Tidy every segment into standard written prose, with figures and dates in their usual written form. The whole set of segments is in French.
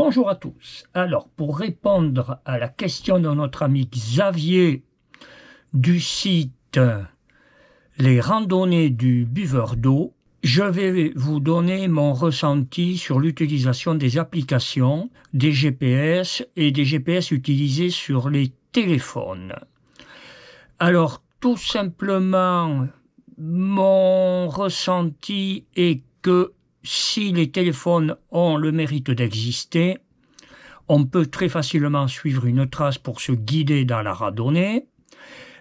Bonjour à tous. Alors, pour répondre à la question de notre ami Xavier du site Les randonnées du buveur d'eau, je vais vous donner mon ressenti sur l'utilisation des applications, des GPS et des GPS utilisés sur les téléphones. Alors, tout simplement, mon ressenti est que si les téléphones ont le mérite d'exister, on peut très facilement suivre une trace pour se guider dans la randonnée,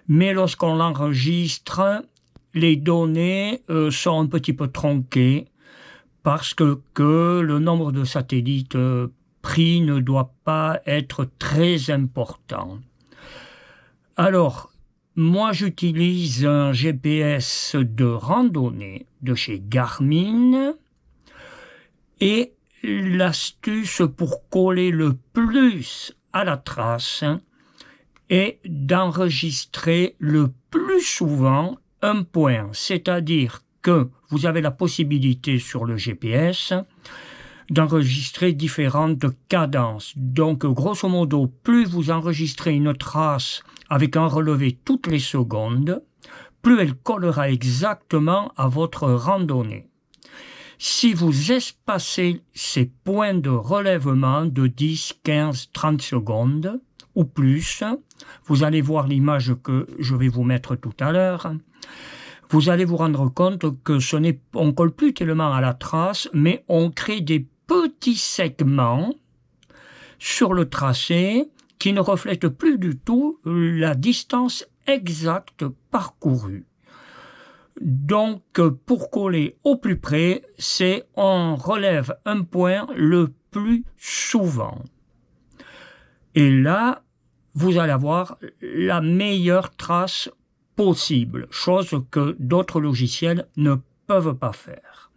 mais lorsqu'on l'enregistre, les données sont un petit peu tronquées parce que le nombre de satellites pris ne doit pas être très important. Alors, moi j'utilise un GPS de randonnée de chez Garmin et l'astuce pour coller le plus à la trace est d'enregistrer le plus souvent un point, c'est-à-dire que vous avez la possibilité sur le GPS d'enregistrer différentes cadences. Donc, grosso modo, plus vous enregistrez une trace avec un relevé toutes les secondes, plus elle collera exactement à votre randonnée. Si vous espacez ces points de relèvement de 10, 15, 30 secondes ou plus, vous allez voir l'image que je vais vous mettre tout à l'heure, vous allez vous rendre compte que on ne colle plus tellement à la trace, mais on crée des petits segments sur le tracé qui ne reflètent plus du tout la distance exacte parcourue. Donc, pour coller au plus près, on relève un point le plus souvent. Et là, vous allez avoir la meilleure trace possible, chose que d'autres logiciels ne peuvent pas faire.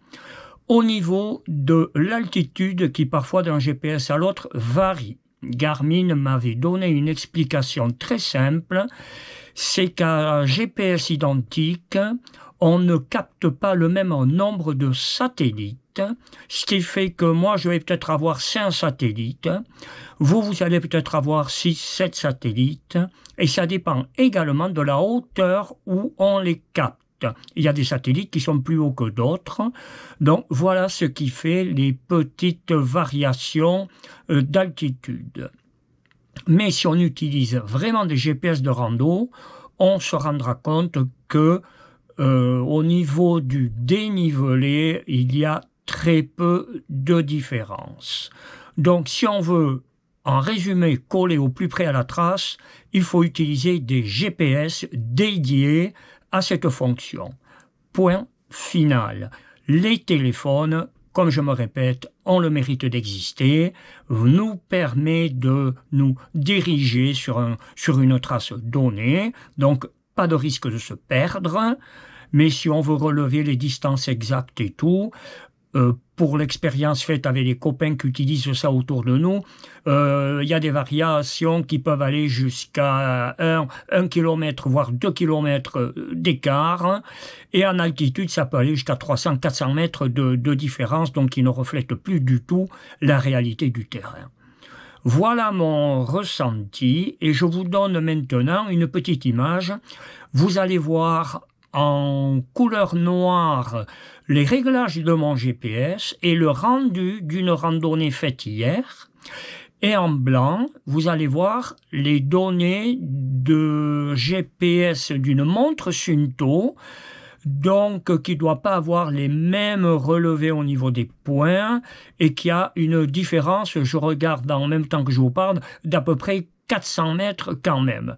Au niveau de l'altitude qui parfois d'un GPS à l'autre varie, Garmin m'avait donné une explication très simple, c'est qu'à GPS identique, on ne capte pas le même nombre de satellites, ce qui fait que moi je vais peut-être avoir 5 satellites, vous allez peut-être avoir 6, 7 satellites, et ça dépend également de la hauteur où on les capte. Il y a des satellites qui sont plus hauts que d'autres, donc voilà ce qui fait les petites variations d'altitude. Mais si on utilise vraiment des GPS de rando, on se rendra compte que au niveau du dénivelé, il y a très peu de différence. Donc si on veut, en résumé, coller au plus près à la trace, il faut utiliser des GPS dédiés à cette fonction. Point final. Les téléphones, comme je me répète, ont le mérite d'exister, nous permet de nous diriger sur une trace donnée, donc pas de risque de se perdre, mais si on veut relever les distances exactes et tout, pour l'expérience faite avec les copains qui utilisent ça autour de nous, il y a des variations qui peuvent aller jusqu'à 1 km, voire 2 km d'écart, et en altitude, ça peut aller jusqu'à 300-400 mètres de différence, donc qui ne reflète plus du tout la réalité du terrain. Voilà mon ressenti, et je vous donne maintenant une petite image. Vous allez voir en couleur noire les réglages de mon GPS et le rendu d'une randonnée faite hier. Et en blanc, vous allez voir les données de GPS d'une montre Suunto, donc qui ne doit pas avoir les mêmes relevés au niveau des points et qui a une différence, je regarde en même temps que je vous parle, d'à peu près 400 mètres quand même.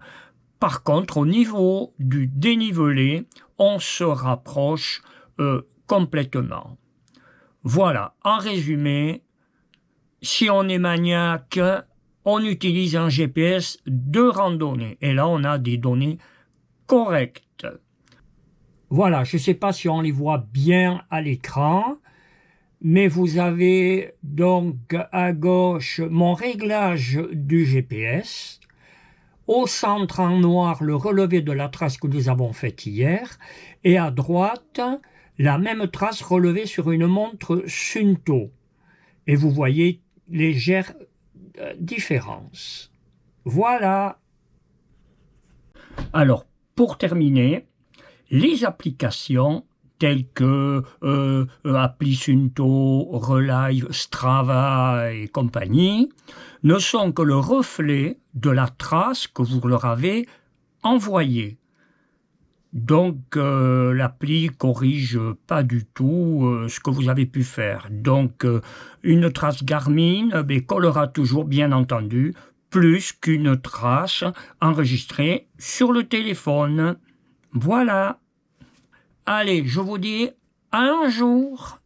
Par contre, au niveau du dénivelé, on se rapproche complètement. Voilà, en résumé, si on est maniaque, on utilise un GPS de randonnée. Et là, on a des données correctes. Voilà, je ne sais pas si on les voit bien à l'écran, mais vous avez donc à gauche mon réglage du GPS. Au centre en noir, le relevé de la trace que nous avons faite hier. Et à droite, la même trace relevée sur une montre Suunto. Et vous voyez légère différence. Voilà. Alors, pour terminer, les applications telles que Appli Sunto, Relive, Strava et compagnie ne sont que le reflet de la trace que vous leur avez envoyée. Donc l'appli corrige pas du tout ce que vous avez pu faire. Donc une trace Garmin collera toujours, bien entendu, plus qu'une trace enregistrée sur le téléphone. Voilà. Allez, je vous dis à un jour.